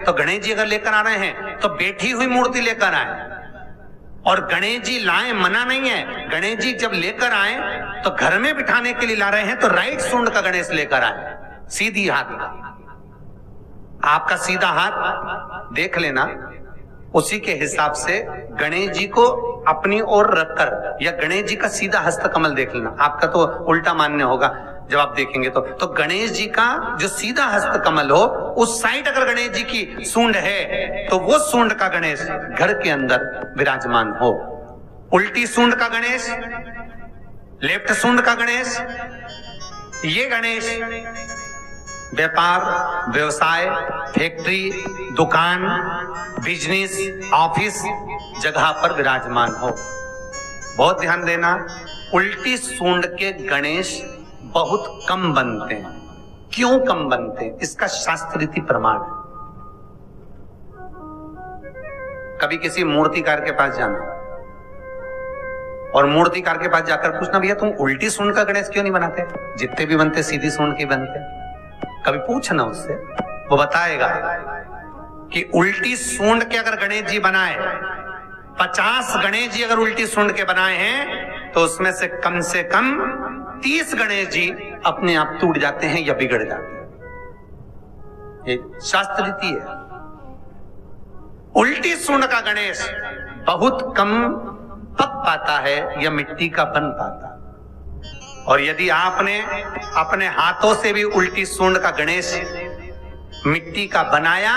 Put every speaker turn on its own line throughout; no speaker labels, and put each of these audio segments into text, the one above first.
तो गणेश जी अगर लेकर आ रहे हैं तो बैठी हुई मूर्ति लेकर आए, और गणेश जी लाए मना नहीं है। गणेश जी जब लेकर आए तो घर में बिठाने के लिए ला रहे हैं तो राइट सूंड का गणेश लेकर आए, सीधी हाथ का। आपका सीधा हाथ देख लेना, उसी के हिसाब से गणेश जी को अपनी ओर रखकर, या गणेश जी का सीधा हस्त कमल देख लेना। आपका तो उल्टा मान्य होगा जब आप देखेंगे तो गणेश जी का जो सीधा हस्त कमल हो, उस साइड अगर गणेश जी की सूंड है तो वो सूंड का गणेश घर के अंदर विराजमान हो। उल्टी सूंड का गणेश, लेफ्ट सूंड का गणेश, ये गणेश व्यापार, व्यवसाय, फैक्ट्री, दुकान, बिजनेस, ऑफिस जगह पर विराजमान हो। बहुत ध्यान देना, उल्टी सूंड के गणेश बहुत कम बनते हैं। क्यों कम बनते हैं? इसका शास्त्रीय प्रमाण है। कभी किसी मूर्तिकार के पास जाना और मूर्तिकार के पास जाकर पूछना, भैया तुम उल्टी सूंड का गणेश क्यों नहीं बनाते? जितने भी बनते सीधी सूंड के बनते। कभी पूछना उससे, वो बताएगा कि उल्टी सूंड के अगर गणेश जी बनाए, 50 गणेश जी अगर उल्टी सूंड के बनाए हैं तो उसमें से कम 30 गणेश जी अपने आप टूट जाते हैं या बिगड़ जाते हैं। ये शास्त्र रीति है। उल्टी सूंड का गणेश बहुत कम पक पाता है या मिट्टी का बन पाता है। और यदि आपने अपने हाथों से भी उल्टी सूंड का गणेश मिट्टी का बनाया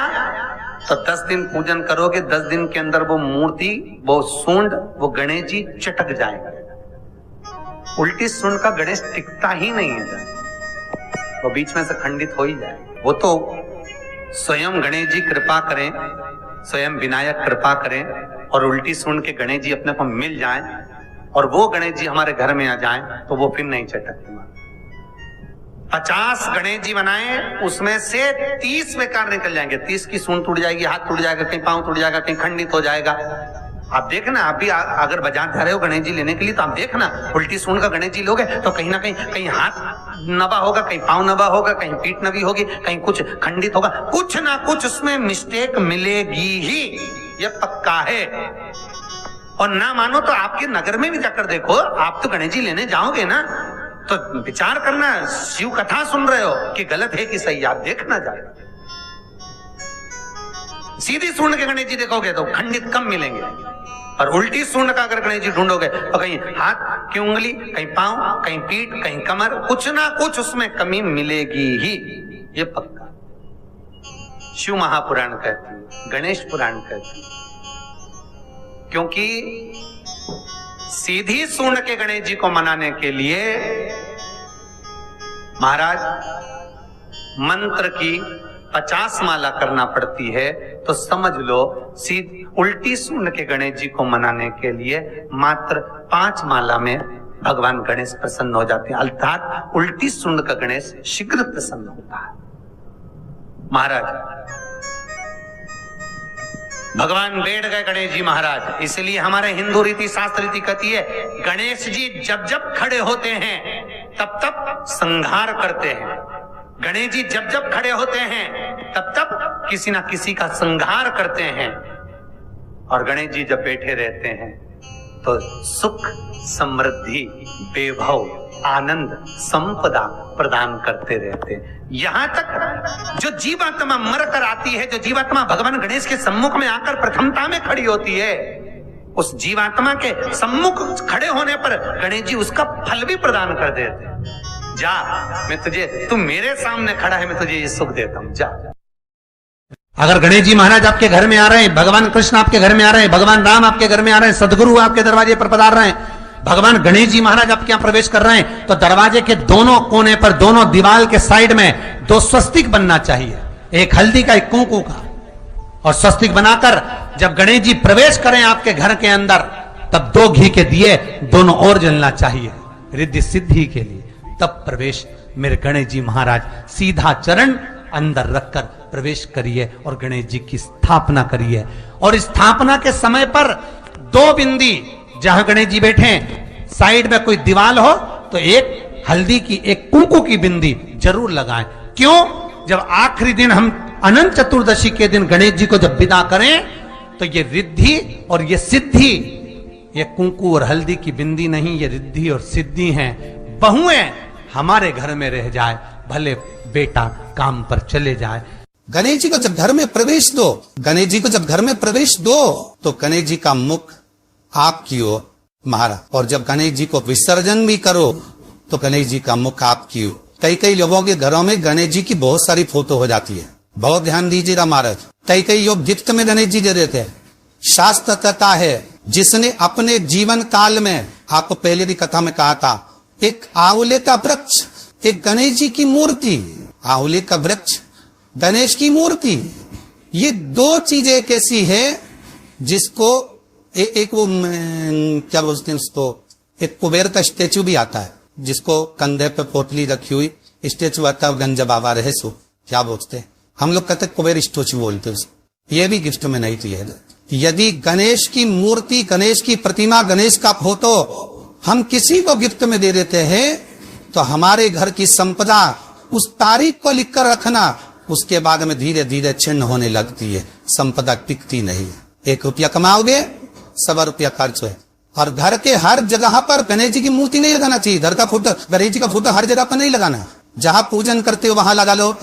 तो 10 दिन पूजन करोगे, 10 दिन के अंदर वो मूर्ति, वो सूंड, वो गणेश जी चटक जाएगा। उल्टी सूंड का गणेश टिकता ही नहीं है, वो बीच में से खंडित हो ही जाए। वो तो स्वयं गणेश जी कृपा करें, स्वयं विनायक कृपा करें और उल्टी सूंड के गणेश जी अपने को मिल जाएं और वो गणेश जी हमारे घर में आ जाएं तो वो फिर नहीं चटकते। 50 गणेश जी बनाए, उसमें से 30 बेकार निकल जाएंगे। 30 की सूंड टूट जाएगी, हाथ टूट जाएगा, कहीं पांव टूट जाएगा, कहीं खंडित हो जाएगा। आप देखना, आप भी अगर बाजार जा रहे हो गणेश जी लेने के लिए तो आप देखना, उल्टी सूंड का गणेश जी लोगे तो कहीं ना कहीं हाथ नबा होगा, कहीं पांव नबा होगा, कहीं पीठ नबी होगी, कहीं कुछ खंडित होगा, कुछ ना कुछ उसमें मिस्टेक मिलेगी ही, ये पक्का है। और ना मानो तो आपके नगर में भी जाकर देखो, आप तो गणेश जी लेने जाओगे ना तो विचार करना, शिव कथा सुन रहे हो कि गलत है कि सही, आप देखना जाएगा। सीधी सूंड के गणेश जी देखोगे तो खंडित कम मिलेंगे, और उल्टी सूंड का अगर गणेश जी ढूंढोगे तो कहीं हाथ की उंगली, कहीं पांव, कहीं पीठ, कहीं कमर, कुछ ना कुछ उसमें कमी मिलेगी ही, ये पक्का। शिव महापुराण कहते हैं, गणेश पुराण कहते हैं, क्योंकि सीधी सूंड के गणेश जी को मनाने के लिए महाराज मंत्र की 50 माला करना पड़ती है। तो समझ लो सीधी उल्टी सूंड के गणेश जी को मनाने के लिए मात्र 5 माला में भगवान गणेश प्रसन्न हो जाते हैं, अर्थात उल्टी सूंड का गणेश शीघ्र प्रसन्न होता है। महाराज भगवान बैठ गए गणेश जी महाराज, इसलिए हमारे हिंदू रीति शास्त्र रीति कहती है, गणेश जी जब जब खड़े होते हैं तब तब संहार करते हैं। गणेश जी जब जब खड़े होते हैं तब तब किसी ना किसी का संहार करते हैं। और गणेश जी जब बैठे रहते हैं तो सुख, समृद्धि, वैभव, आनंद, संपदा प्रदान करते रहते हैं। यहां तक जो जीवात्मा मर कर आती है, जो जीवात्मा भगवान गणेश के सम्मुख में आकर प्रथमता में खड़ी होती है, उस जीवात्मा के सम्मुख खड़े होने पर गणेश जी उसका फल भी प्रदान कर देते हैं। जा, मैं तुझे, तू मेरे सामने खड़ा है, मैं तुझे ये सुख देता हूं, जा। अगर गणेश जी महाराज आपके घर में आ रहे हैं, भगवान कृष्ण आपके घर में आ रहे हैं, भगवान राम आपके घर में आ रहे हैं, सदगुरु आपके दरवाजे पर पधार रहे हैं, भगवान गणेश जी महाराज आपके यहाँ प्रवेश कर रहे हैं, तो दरवाजे के दोनों कोने पर, दोनों दीवार के साइड में 2 स्वस्तिक बनना चाहिए, एक हल्दी का, एक कुंकू का। और स्वस्तिक बनाकर जब गणेश जी प्रवेश करें आपके घर के अंदर, तब 2 घी के दिए दोनों ओर जलना चाहिए रिद्धि सिद्धि के लिए। तब प्रवेश मेरे गणेश जी महाराज, सीधा चरण अंदर रखकर प्रवेश करिए और गणेश जी की स्थापना करिए। और स्थापना के समय पर 2 बिंदी, जहां गणेश जी बैठे साइड में कोई दीवार हो तो एक हल्दी की, एक कुंकू की बिंदी जरूर लगाएं। क्यों? जब आखिरी दिन हम अनंत चतुर्दशी के दिन गणेश जी को जब विदा करें तो ये रिद्धि और ये सिद्धि, ये कुंकू और हल्दी की बिंदी नहीं, ये रिद्धि और सिद्धि हैं। बहुएं हमारे घर में रह जाए, भले बेटा काम पर चले जाए।
गणेश जी को जब घर में प्रवेश दो, गणेश जी को जब घर में प्रवेश दो तो गणेश जी का मुख आपकी ओर मारा, और जब गणेश जी को विसर्जन भी करो तो गणेश जी का मुख आपकी ओर। कई कई लोगों के घरों में गणेश जी की बहुत सारी फोटो हो जाती है, बहुत ध्यान दीजिएगा महाराज। कई लोग गिफ्ट में गणेश जी दे देते हैं। शास्त्र कहता है, जिसने अपने जीवन काल में, आपको पहले भी कथा में कहा था, एक आंवले का वृक्ष, एक गणेश जी की मूर्ति, आंवले का वृक्ष, गणेश की मूर्ति, ये दो चीजें एक ऐसी है जिसको एक वो क्या बोलते हैं उसको, एक कुबेर का स्टेचू भी आता है जिसको कंधे पे पोटली रखी हुई स्टेचू आता है, गंज बाबा रहे सो क्या बोलते हैं, हम लोग कहते कुबेर स्टेचू बोलते हैं। ये भी गिफ्ट में नहीं थी। यदि गणेश की मूर्ति, गणेश की प्रतिमा, गणेश का फोटो हम किसी को गिफ्ट में दे देते हैं तो हमारे घर की संपदा उस तारीख को लिखकर रखना, उसके बाद में धीरे धीरे छिन्न होने लगती है, संपदा टिकती नहीं है। 1 रुपया कमाओगे, 100 रुपया खर्च है। और घर के हर जगह पर गणेश जी की मूर्ति नहीं लगाना चाहिए। घर का फोटो, गणेश जी का फोटो हर जगह पर नहीं लगाना। जहां पूजन करते हो वहां लगा लो,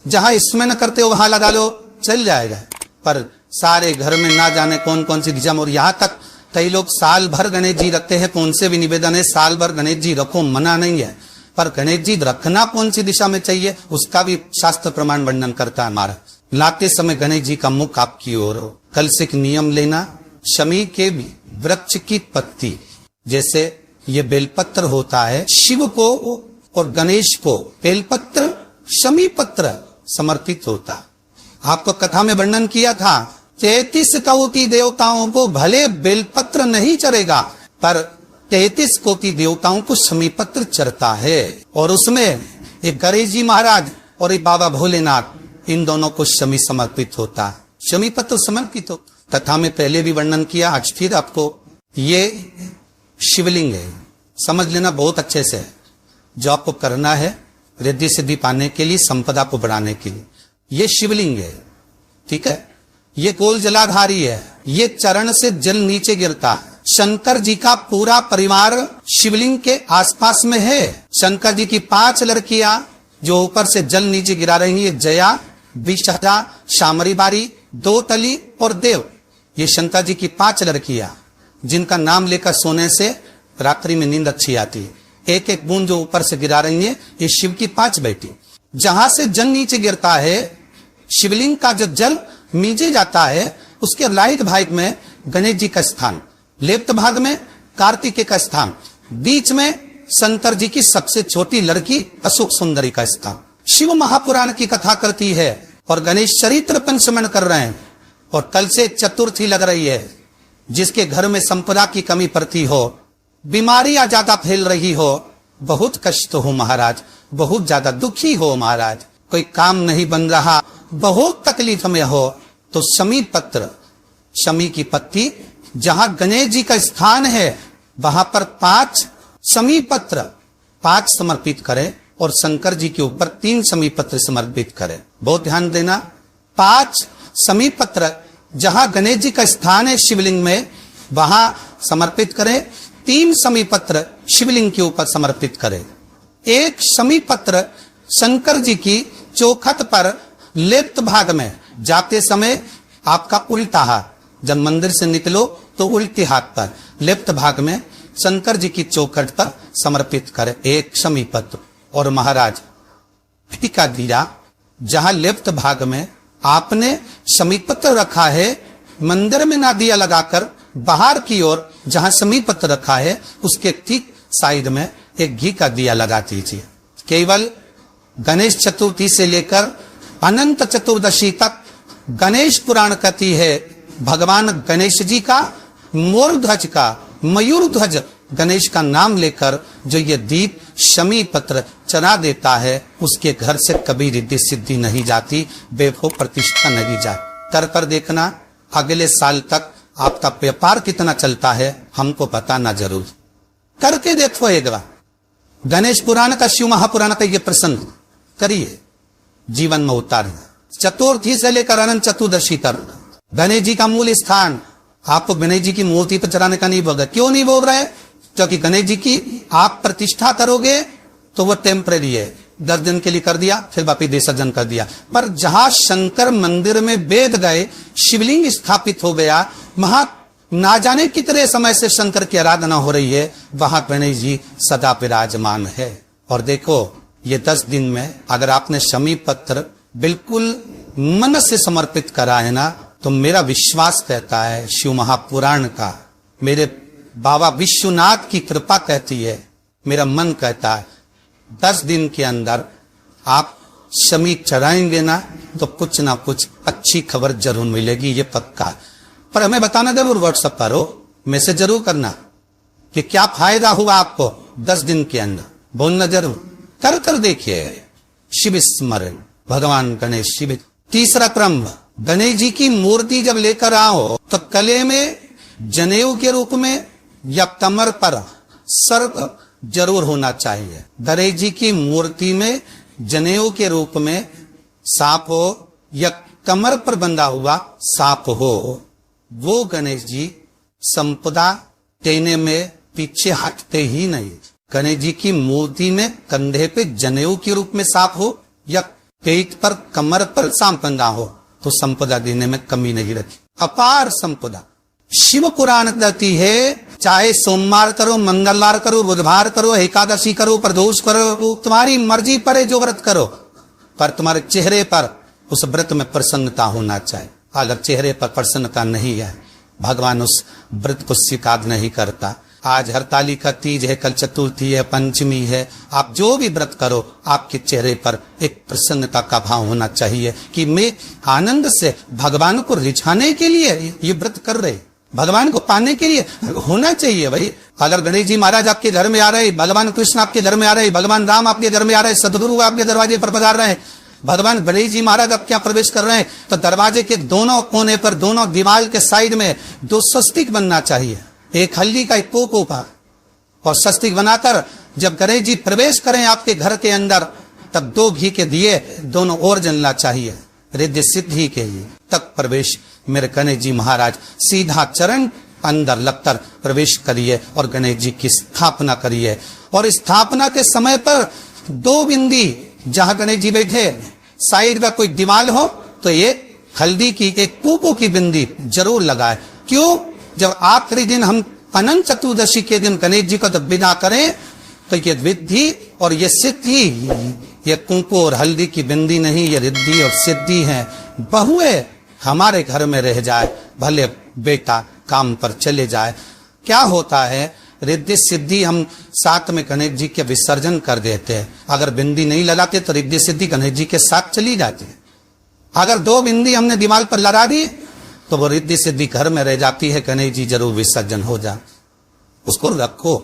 जहां स्मरण करते हो वहां लगा लो, चल जाएगा। पर सारे घर में ना जाने कौन कौन सी दिशा में, और यहाँ तक कई लोग साल भर गणेश जी रखते हैं, तो उनसे भी निवेदन है साल भर गणेश जी रखो, मना नहीं है, पर गणेश जी रखना कौन सी दिशा में चाहिए उसका भी शास्त्र प्रमाण वर्णन करता है हमारा। लाते समय गणेश जी का मुख आपकी ओर हो। कल से एक नियम लेना, शमी के वृक्ष की पत्ती, जैसे ये बेलपत्र होता है, शिव को और गणेश को बेलपत्र, शमी पत्र समर्पित होता। आपको कथा में वर्णन किया था, 33 कोटि देवताओं को भले बेलपत्र नहीं चढ़ेगा, पर 33 कोटि देवताओं को शमी पत्र चढ़ता है। और उसमें एक गणेश जी महाराज और एक बाबा भोलेनाथ, इन दोनों को शमी समर्पित होता। शमी पत्र समर्पित हो। कथा में पहले भी वर्णन किया, आज फिर आपको, ये शिवलिंग है, समझ लेना बहुत अच्छे से। जो आपको करना है रिद्धि सिद्धि पाने के लिए, संपदा को बढ़ाने के लिए, ये शिवलिंग है, ठीक है। ये गोल जलाधारी है, ये चरण से जल नीचे गिरता। शंकर जी का पूरा परिवार शिवलिंग के आसपास में है। शंकर जी की 5 लड़कियां जो ऊपर से जल नीचे गिरा रही है, जया, विषहरा, शामरी बारी, 2 तली और देव, ये शंकर जी की 5 लड़कियां, जिनका नाम लेकर सोने से रात्रि में नींद अच्छी आती है। एक एक बूंद जो ऊपर से गिरा रही है, ये शिव की 5 बेटी। जहां से जल नीचे गिरता है, शिवलिंग का जो जल नीचे जाता है, उसके राइट भाग में गणेश जी का स्थान, लेफ्ट भाग में कार्तिकेय का स्थान, बीच में शंकर जी की सबसे छोटी लड़की अशोक सुंदरी का स्थान। शिव महापुराण की कथा करती है और गणेश चरित्र पंचमन कर रहे हैं। और कल से चतुर्थी लग रही है। जिसके घर में संपदा की कमी पड़ती हो, बीमारियां ज्यादा फैल रही हो, बहुत कष्ट हो महाराज, बहुत ज्यादा दुखी हो महाराज, कोई काम नहीं बन रहा, बहुत तकलीफ में हो, तो शमी पत्र, शमी की पत्ती, जहां गणेश जी का स्थान है वहां पर 5 शमी पत्र 5 समर्पित करें और शंकर जी के ऊपर 3 शमी पत्र समर्पित करें। बहुत ध्यान देना, 5 शमी पत्र जहां गणेश जी का स्थान है शिवलिंग में, वहां समर्पित करें। 3 शमी पत्र शिवलिंग के ऊपर समर्पित करें। 1 शमी पत्र शंकर जी की चौखट पर लेफ्ट भाग में, जाते समय आपका उल्टा हाथ, जब मंदिर से निकलो तो उल्टे हाथ पर लेफ्ट भाग में शंकर जी की चौखट पर समर्पित करें 1 शमी पत्र। और महाराज घी का दिया, जहां लेफ्ट भाग में आपने शमी पत्र रखा है, मंदिर में ना दिया लगाकर बाहर की ओर जहां शमी पत्र रखा है उसके ठीक साइड में एक घी का दिया लगा दीजिए। केवल गणेश चतुर्थी से लेकर अनंत चतुर्दशी तक गणेश पुराण कहती है, भगवान गणेश जी का, मोर ध्वज का, मयूर ध्वज गणेश का नाम लेकर जो ये दीप शमी पत्र चढ़ा देता है, उसके घर से कभी रिद्धि सिद्धि नहीं जाती, वैभव प्रतिष्ठा नहीं जाती। कर देखना, अगले साल तक आपका व्यापार कितना चलता है हमको बताना जरूर, करके देखो एक बार। गणेश पुराण का, शिव महापुराण का ये प्रसंग करिए, जीवन में उतारिए। चतुर्थी से लेकर अनंत चतुर्दशी तक गणेश जी का मूल स्थान आपको गणेश जी की मूर्ति पर चढ़ाने का नहीं बोल रहे। क्यों नहीं बोल रहे? क्योंकि गणेश जी की आप प्रतिष्ठा करोगे तो वो टेम्परेरी है, 10 दिन के लिए कर दिया, फिर वापिस विसर्जन कर दिया। पर जहां शंकर मंदिर में वेद गए, शिवलिंग स्थापित हो गया, वहां ना जाने कितने समय से शंकर की आराधना हो रही है, वहां गणेश जी सदा विराजमान है। और देखो ये 10 दिन में अगर आपने शमी पत्र बिल्कुल मन से समर्पित करा है ना, तो मेरा विश्वास कहता है, शिव महापुराण का, मेरे बाबा विश्वनाथ की कृपा कहती है, मेरा मन कहता है 10 दिन के अंदर आप शमी चढ़ाएंगे ना तो कुछ ना कुछ अच्छी खबर जरूर मिलेगी, ये पक्का। पर हमें बताना जरूर, व्हाट्सएप पर हो, मैसेज जरूर करना कि क्या फायदा हुआ आपको 10 दिन के अंदर, बोलना जरूर, कर देखिए। शिव स्मरण, भगवान गणेश शिव। तीसरा क्रम, गणेश जी की मूर्ति जब लेकर आओ तो गले में जनेऊ के रूप में या कमर पर सर्प जरूर होना चाहिए। गणेश जी की मूर्ति में जनेऊ के रूप में सांप हो या कमर पर बंधा हुआ सांप हो, वो गणेश जी संपदा देने में पीछे हटते ही नहीं। गणेश जी की मूर्ति में कंधे पे जनेऊ के रूप में सांप हो या पेट पर कमर पर सांप बंधा हो तो संपदा देने में कमी नहीं रखी, अपार संपदा। शिव पुराण कहती है, चाहे सोमवार करो, मंगलवार करो, बुधवार करो, एकादशी करो, प्रदोष करो, तुम्हारी मर्जी पर है जो व्रत करो, पर तुम्हारे चेहरे पर उस व्रत में प्रसन्नता होना चाहिए। अगर चेहरे पर प्रसन्नता नहीं है, भगवान उस व्रत को स्वीकार नहीं करता। आज हरतालिका तीज है, कल चतुर्थी है, पंचमी है, आप जो भी व्रत करो, आपके चेहरे पर एक प्रसन्नता का भाव होना चाहिए कि मैं आनंद से भगवान को रिझाने के लिए ये व्रत कर रहे, भगवान को पाने के लिए होना चाहिए भाई। अगर गणेश जी महाराज आपके घर में आ रहे, भगवान कृष्ण आपके घर में आ रहे, भगवान राम आपके घर में आ रहे, सदगुरु आपके दरवाजे पर पधार रहे हैं, भगवान गणेश जी महाराज अब क्या प्रवेश कर रहे हैं, तो दरवाजे के दोनों कोने पर, दोनों दीवार के साइड में 2 स्वस्तिक बनना चाहिए, एक हल्दी का, एक पोको का, और स्वस्तिक बनाकर जब गणेश जी प्रवेश करें आपके घर के अंदर, तब 2 घी के दिए दोनों ओर जलना चाहिए, रिद्धि सिद्धि के लिए। तब प्रवेश मेरे गणेश जी महाराज सीधा चरण अंदर लगकर प्रवेश करिए और गणेश जी की स्थापना करिए। और स्थापना के समय पर 2 बिंदी जहां गणेश जी बैठे साइड में कोई दीवार हो तो ये हल्दी की, एक पोको की बिंदी जरूर लगाए। क्यों? जब आखिरी दिन हम अनंत चतुर्दशी के दिन गणेश जी को जब विदा करें तो ये विद्धि और ये सिद्धि, ये कुंकू और हल्दी की बिंदी नहीं, ये रिद्धि और सिद्धि है। बहुए हमारे घर में रह जाए, भले बेटा काम पर चले जाए, क्या होता है, रिद्धि सिद्धि हम साथ में गणेश जी के विसर्जन कर देते हैं। अगर बिंदी नहीं लगाते तो रिद्धि सिद्धि गणेश जी के साथ चली जाती है। अगर 2 बिंदी हमने दीवार पर लगा दी तो वो रिद्धि सिद्धि घर में रह जाती है, गणेश जी जरूर विसर्जन हो जाए। उसको रखो।